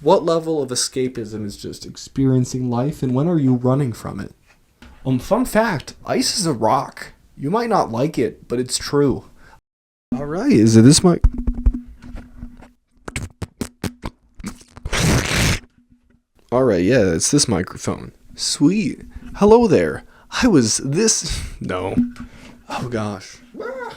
What level of escapism is just experiencing life, and when are you running from it? Fun fact, ice is a rock. You might not like it, but it's true. Alright, is it this mic? Alright, yeah, it's this microphone. Sweet. Hello there. No. Oh gosh. We're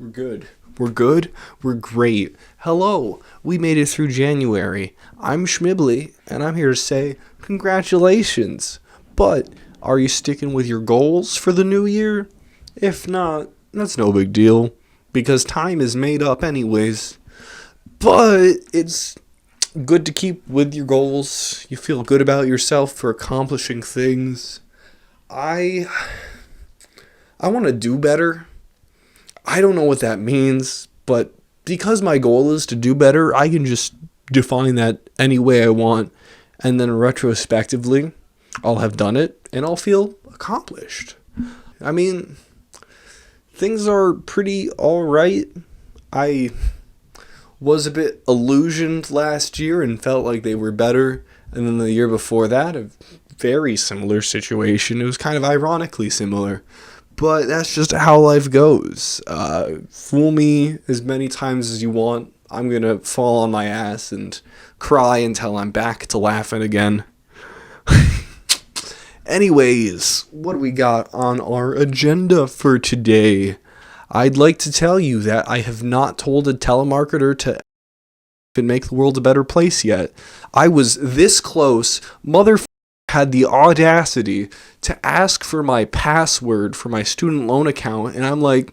good. We're good. We're great. Hello. We made it through January. I'm Schmibly, and I'm here to say congratulations. But are you sticking with your goals for the new year? If not, that's no big deal, because time is made up anyways. But it's good to keep with your goals. You feel good about yourself for accomplishing things. I want to do better. I don't know what that means, but because my goal is to do better, I can just define that any way I want, and then retrospectively, I'll have done it, and I'll feel accomplished. I mean, things are pretty alright. I was a bit illusioned last year and felt like they were better, and then the year before that, a very similar situation. It was kind of ironically similar. But that's just how life goes. Fool me as many times as you want. I'm going to fall on my ass and cry until I'm back to laughing again. Anyways, what do we got on our agenda for today? I'd like to tell you that I have not told a telemarketer to make the world a better place yet. I was this close. Had the audacity to ask for my password for my student loan account, and I'm like,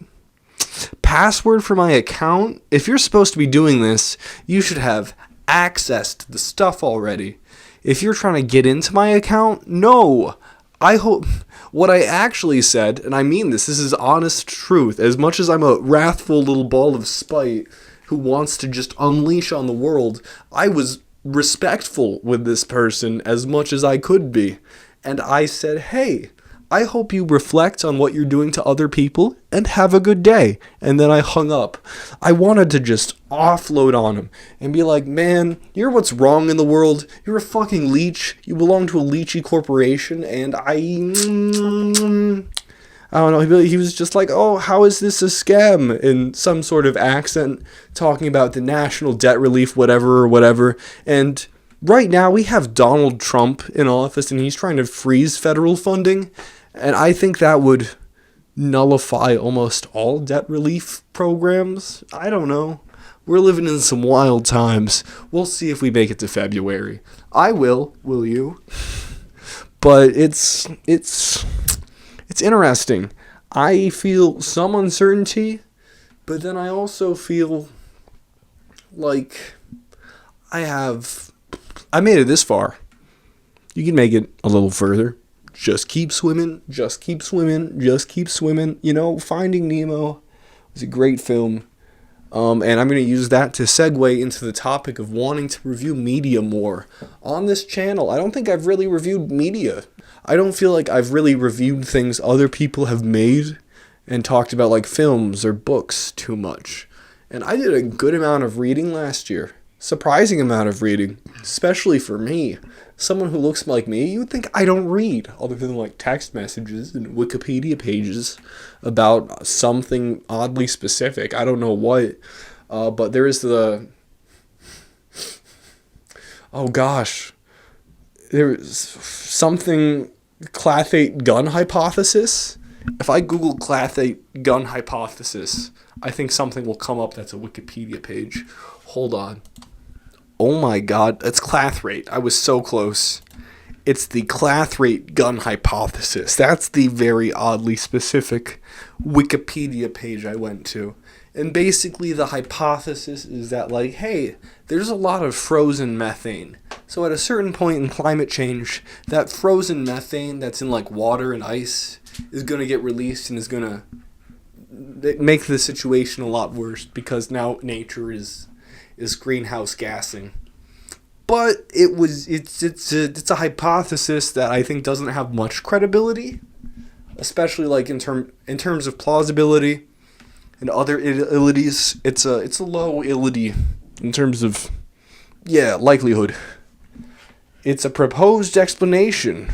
password for my account? If you're supposed to be doing this, you should have access to the stuff already. If you're trying to get into my account, no. I hope what I actually said, and I mean this is honest truth, as much as I'm a wrathful little ball of spite who wants to just unleash on the world, I was respectful with this person as much as I could be. And I said, hey, I hope you reflect on what you're doing to other people and have a good day. And then I hung up. I wanted to just offload on him and be like, man, you're what's wrong in the world. You're a fucking leech. You belong to a leechy corporation. And I don't know, he was just like, oh, how is this a scam? In some sort of accent, talking about the national debt relief, whatever. And right now we have Donald Trump in office, and he's trying to freeze federal funding. And I think that would nullify almost all debt relief programs. I don't know. We're living in some wild times. We'll see if we make it to February. I will you? But it's interesting. I feel some uncertainty, but then I also feel like I made it this far. You can make it a little further. Just keep swimming. You know, Finding Nemo was a great film. And I'm going to use that to segue into the topic of wanting to review media more. On this channel, I don't think I've really reviewed media. I don't feel like I've really reviewed things other people have made and talked about like films or books too much. And I did a good amount of reading last year. Surprising amount of reading, especially for me. Someone who looks like me, you would think I don't read other than like text messages and Wikipedia pages about something oddly specific. I don't know what, but there is there's something Clathrate gun hypothesis. If I Google Clathrate gun hypothesis, I think something will come up that's a Wikipedia page. Hold on. Oh my god, that's Clathrate. I was so close. It's the Clathrate gun hypothesis. That's the very oddly specific Wikipedia page I went to. And basically the hypothesis is that, like, hey, there's a lot of frozen methane. So at a certain point in climate change, that frozen methane that's in, like, water and ice is going to get released and is going to make the situation a lot worse because now nature is greenhouse gassing. But it's a hypothesis that I think doesn't have much credibility, especially like in terms of plausibility and other ilities. It's a low ility in terms of Yeah, likelihood. It's a proposed explanation.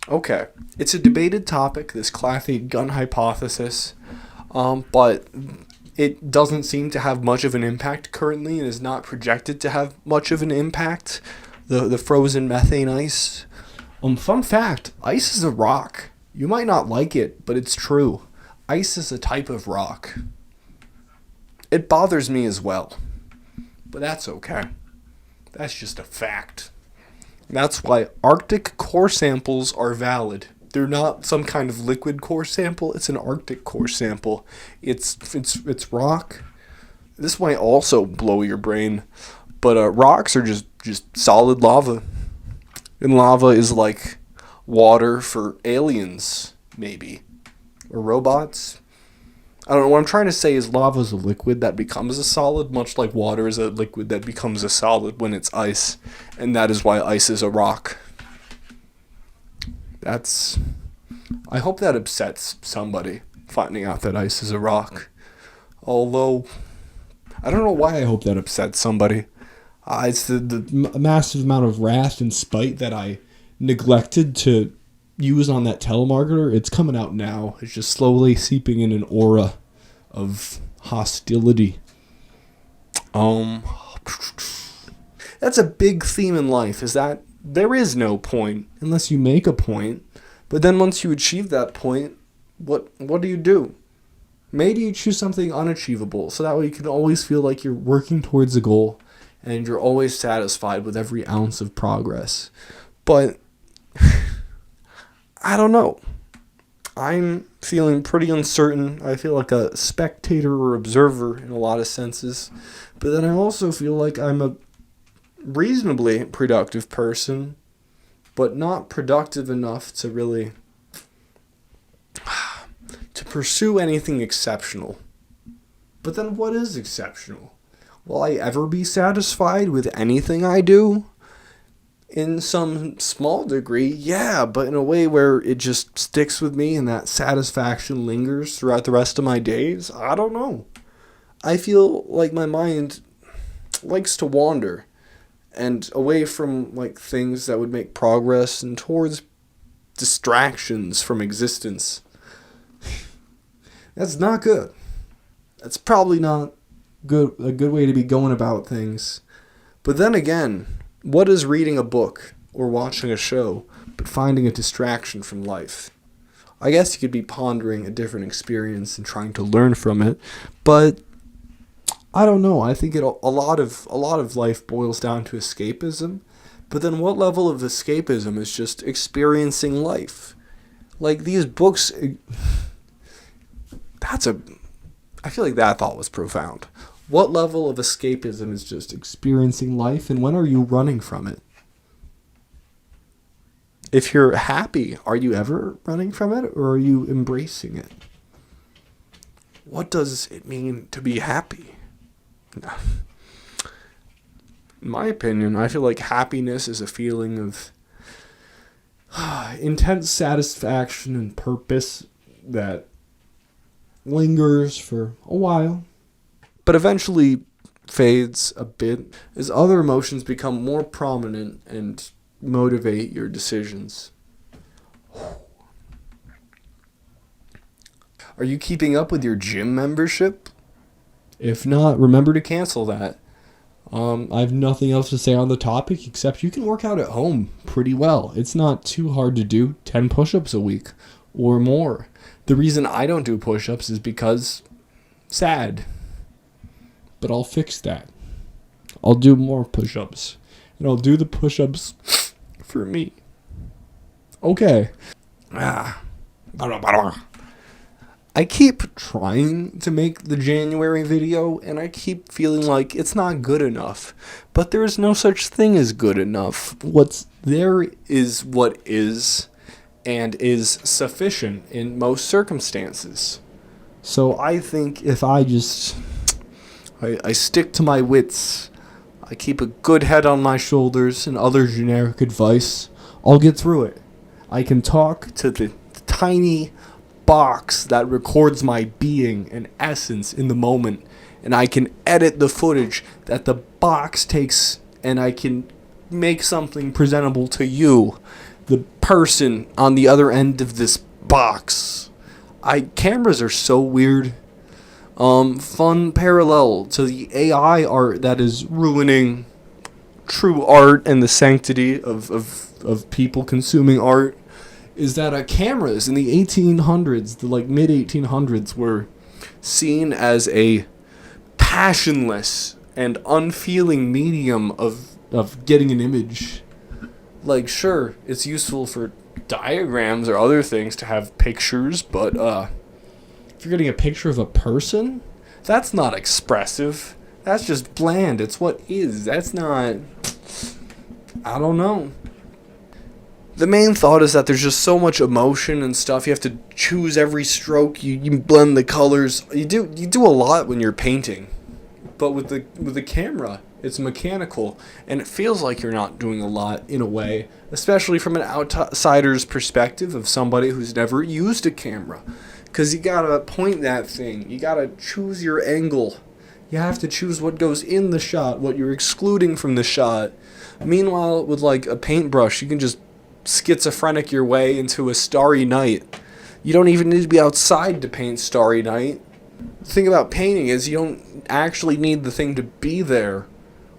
Okay. It's a debated topic, this Clathrate gun hypothesis, but it doesn't seem to have much of an impact currently and is not projected to have much of an impact. The frozen methane ice. Fun fact, ice is a rock. You might not like it, but it's true. Ice is a type of rock. It bothers me as well, but that's okay. That's just a fact. That's why Arctic core samples are valid. They're not some kind of liquid core sample. It's an Arctic core sample. It's rock. This might also blow your brain, but rocks are just solid lava. And lava is like water for aliens, maybe. Or robots. I don't know. What I'm trying to say is lava is a liquid that becomes a solid, much like water is a liquid that becomes a solid when it's ice. And that is why ice is a rock. I hope that upsets somebody, finding out that ice is a rock. Although, I don't know why I hope that upsets somebody. It's the massive amount of wrath and spite that I neglected to use on that telemarketer. It's coming out now. It's just slowly seeping in an aura of hostility. That's a big theme in life, is that there is no point unless you make a point. But then once you achieve that point, what do you do? Maybe you choose something unachievable, so that way you can always feel like you're working towards a goal and you're always satisfied with every ounce of progress. But I don't know. I'm feeling pretty uncertain. I feel like a spectator or observer in a lot of senses. But then I also feel like I'm a reasonably productive person, but not productive enough to really to pursue anything exceptional. But then what is exceptional? Will I ever be satisfied with anything I do? In some small degree, yeah, but in a way where it just sticks with me and that satisfaction lingers throughout the rest of my days, I don't know. I feel like my mind likes to wander and away from like things that would make progress and towards distractions from existence. That's not good. That's probably not a good way to be going about things. But then again, what is reading a book or watching a show but finding a distraction from life? I guess you could be pondering a different experience and trying to learn from it, but I don't know. I think a lot of life boils down to escapism. But then what level of escapism is just experiencing life? Like these books, I feel like that thought was profound. What level of escapism is just experiencing life, and when are you running from it? If you're happy, are you ever running from it, or are you embracing it? What does it mean to be happy? In my opinion, I feel like happiness is a feeling of intense satisfaction and purpose that lingers for a while, but eventually fades a bit as other emotions become more prominent and motivate your decisions. Are you keeping up with your gym membership? If not, remember to cancel that. I have nothing else to say on the topic except you can work out at home pretty well. It's not too hard to do 10 push-ups a week or more. The reason I don't do push-ups is because sad. But I'll fix that. I'll do more push-ups. And I'll do the push-ups for me. Okay. I keep trying to make the January video, and I keep feeling like it's not good enough. But there is no such thing as good enough. What's there is what is, and is sufficient in most circumstances. So I think if I stick to my wits, I keep a good head on my shoulders and other generic advice, I'll get through it. I can talk to the tiny box that records my being and essence in the moment and I can edit the footage that the box takes, and I can make something presentable to you, the person on the other end of this box. Cameras are so weird. Fun parallel to the AI art that is ruining true art and the sanctity of people consuming art is that cameras in the 1800s, the mid 1800s, were seen as a passionless and unfeeling medium of getting an image. Sure, it's useful for diagrams or other things to have pictures, but if you're getting a picture of a person, that's not expressive. That's just bland. It's what is. That's not... I don't know. The main thought is that there's just so much emotion and stuff. You have to choose every stroke. You blend the colors. You do a lot when you're painting. But with the camera, it's mechanical, and it feels like you're not doing a lot in a way, especially from an outsider's perspective of somebody who's never used a camera. Because you gotta point that thing. You gotta choose your angle. You have to choose what goes in the shot, what you're excluding from the shot. Meanwhile, with a paintbrush, you can just schizophrenic your way into a starry night. You don't even need to be outside to paint starry night. The thing about painting is you don't actually need the thing to be there.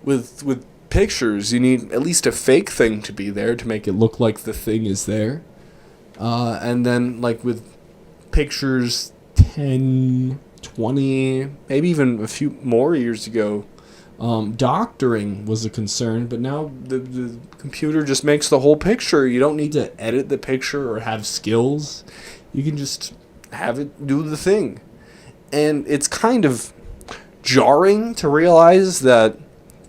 With pictures, you need at least a fake thing to be there to make it look like the thing is there. And then, with pictures 10, 20, maybe even a few more years ago, doctoring was a concern, but now the computer just makes the whole picture. You don't need to edit the picture or have skills. You can just have it do the thing. And it's kind of jarring to realize that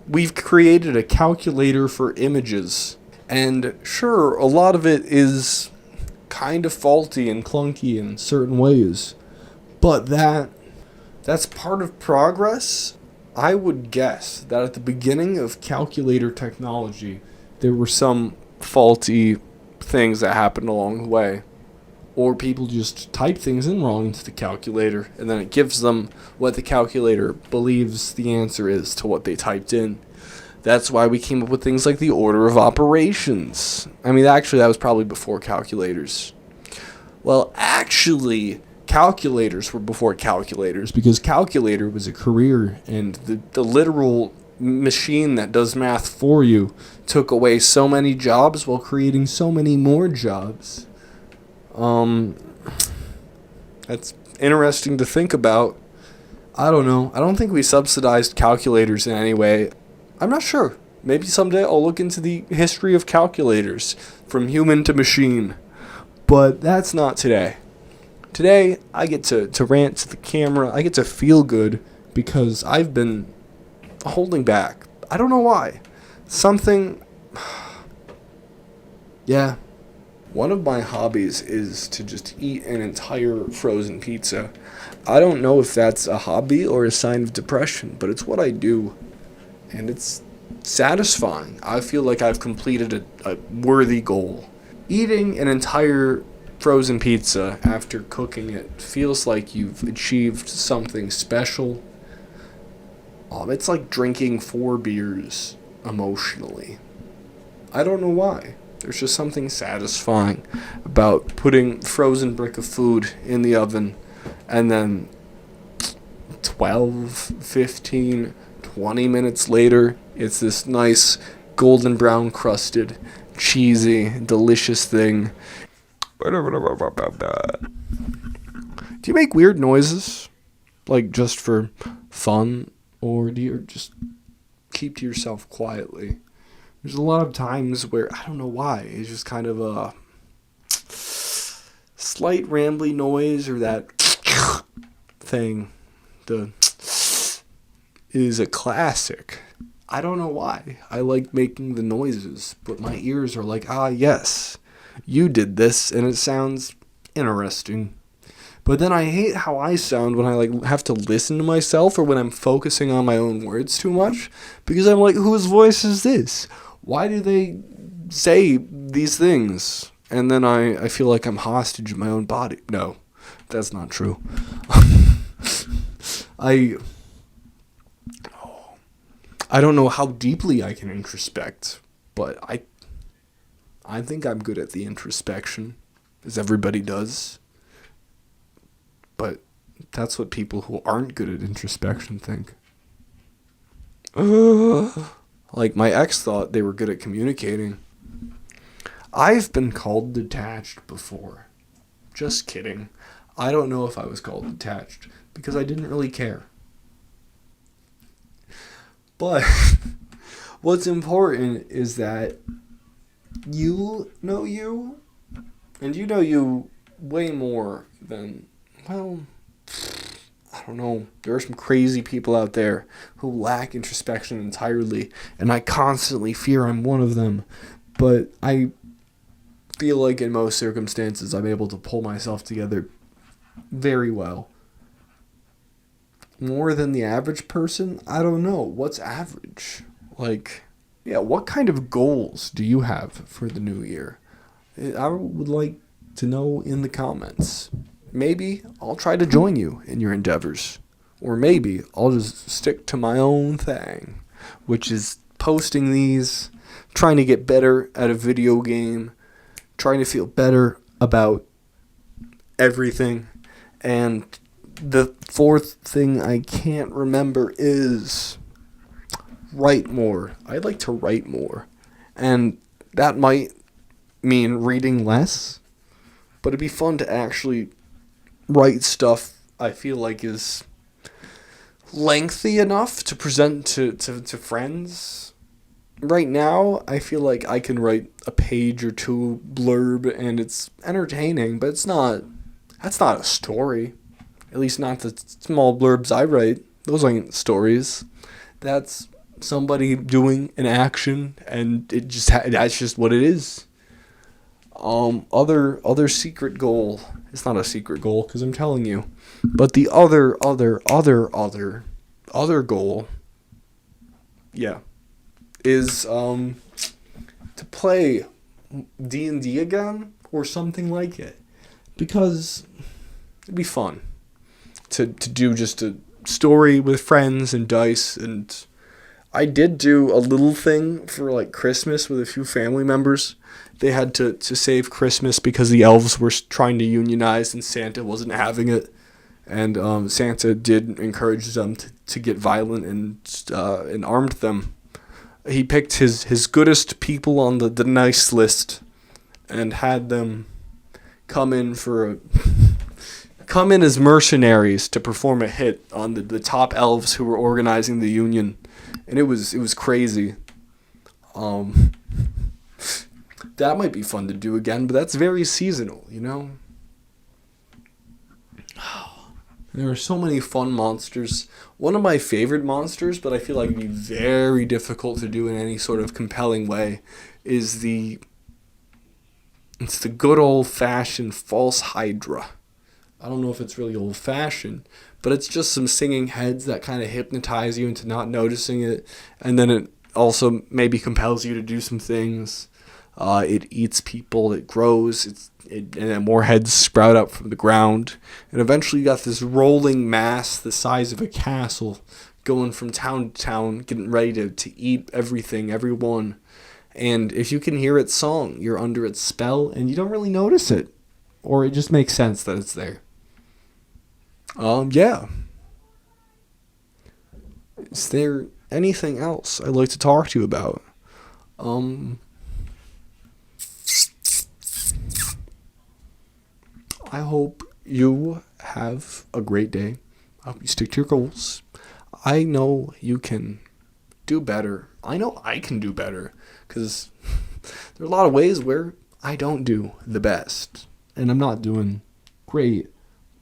we've created a calculator for images. And sure, a lot of it is kind of faulty and clunky in certain ways. But that's part of progress. I would guess that at the beginning of calculator technology, there were some faulty things that happened along the way. Or people just type things in wrong into the calculator, and then it gives them what the calculator believes the answer is to what they typed in. That's why we came up with things like the order of operations. I mean, actually, that was probably before calculators. Well, actually, calculators were before calculators, because calculator was a career, and the literal machine that does math for you took away so many jobs while creating so many more jobs. That's interesting to think about. I don't know. I don't think we subsidized calculators in any way. I'm not sure. Maybe someday I'll look into the history of calculators from human to machine. But that's not today. Today, I get to rant to the camera. I get to feel good because I've been holding back. I don't know why. Something... Yeah. One of my hobbies is to just eat an entire frozen pizza. I don't know if that's a hobby or a sign of depression, but it's what I do. And it's satisfying. I feel like I've completed a worthy goal. Eating an entire frozen pizza after cooking it feels like you've achieved something special. It's like drinking 4 beers emotionally. I don't know why. There's just something satisfying about putting frozen brick of food in the oven and then 12, 15, 20 minutes later, it's this nice golden brown crusted, cheesy, delicious thing. Do you make weird noises? Just for fun? Or do you just keep to yourself quietly? There's a lot of times where, I don't know why, it's just kind of a slight rambly noise, or that thing is a classic. I don't know why. I like making the noises, but my ears are like, yes, you did this, and it sounds interesting. But then I hate how I sound when I have to listen to myself, or when I'm focusing on my own words too much, because I'm like, whose voice is this? Why do they say these things? And then I feel like I'm hostage of my own body. No, that's not true. I don't know how deeply I can introspect, but I think I'm good at the introspection, as everybody does. But that's what people who aren't good at introspection think. Like my ex thought they were good at communicating. I've been called detached before. Just kidding. I don't know if I was called detached because I didn't really care. But what's important is that you know you, and you know you way more than, well, I don't know. There are some crazy people out there who lack introspection entirely, and I constantly fear I'm one of them. But I feel like in most circumstances I'm able to pull myself together very well. More than the average person? I don't know. What's average? Like, yeah, what kind of goals do you have for the new year? I would like to know in the comments. Maybe I'll try to join you in your endeavors. Or maybe I'll just stick to my own thing, which is posting these, trying to get better at a video game, trying to feel better about everything. And the fourth thing I can't remember is write more. I'd like to write more. And that might mean reading less, but it'd be fun to actually write stuff I feel like is lengthy enough to present to friends. Right now, I feel like I can write a page or two blurb and it's entertaining, but that's not a story. At least not the small blurbs I write. Those aren't stories. That's somebody doing an action, and that's just what it is. Other secret goal. It's not a secret goal because I'm telling you. But the other goal, yeah, is to play D&D again or something like it, because it'd be fun to do just a story with friends and dice. And I did do a little thing for like Christmas with a few family members. They had to save Christmas because the elves were trying to unionize and Santa wasn't having it. And Santa did encourage them to get violent and armed them. He picked his goodest people on the nice list and had them come in as mercenaries to perform a hit on the top elves who were organizing the union. And it was crazy. That might be fun to do again, but that's very seasonal, you know? There are so many fun monsters. One of my favorite monsters, but I feel like it'd be very difficult to do in any sort of compelling way, is the good old-fashioned False-Hydra. I don't know if it's really old-fashioned, but it's just some singing heads that kind of hypnotize you into not noticing it, and then it also maybe compels you to do some things. It eats people, it grows, and then more heads sprout up from the ground, and eventually you got this rolling mass the size of a castle going from town to town, getting ready to eat everything, everyone. And if you can hear its song, you're under its spell, and you don't really notice it, or it just makes sense that it's there. Yeah. Is there anything else I'd like to talk to you about? I hope you have a great day. I hope you stick to your goals. I know you can do better. I know I can do better, because there are a lot of ways where I don't do the best. And I'm not doing great,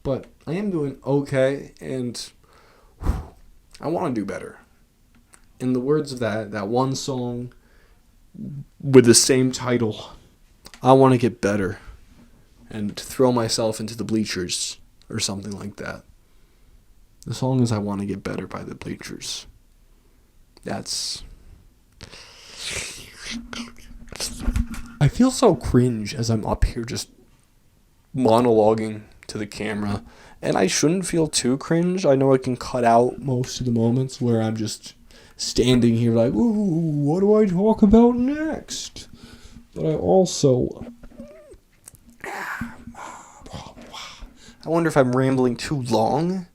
but I am doing okay, and I want to do better. In the words of that one song with the same title, I want to get better and throw myself into the bleachers or something like that. The song is I Want to Get Better by the Bleachers. I feel so cringe as I'm up here just monologuing to the camera, and I shouldn't feel too cringe. I know I can cut out most of the moments where I'm just standing here like, ooh, what do I talk about next? But I also... I wonder if I'm rambling too long.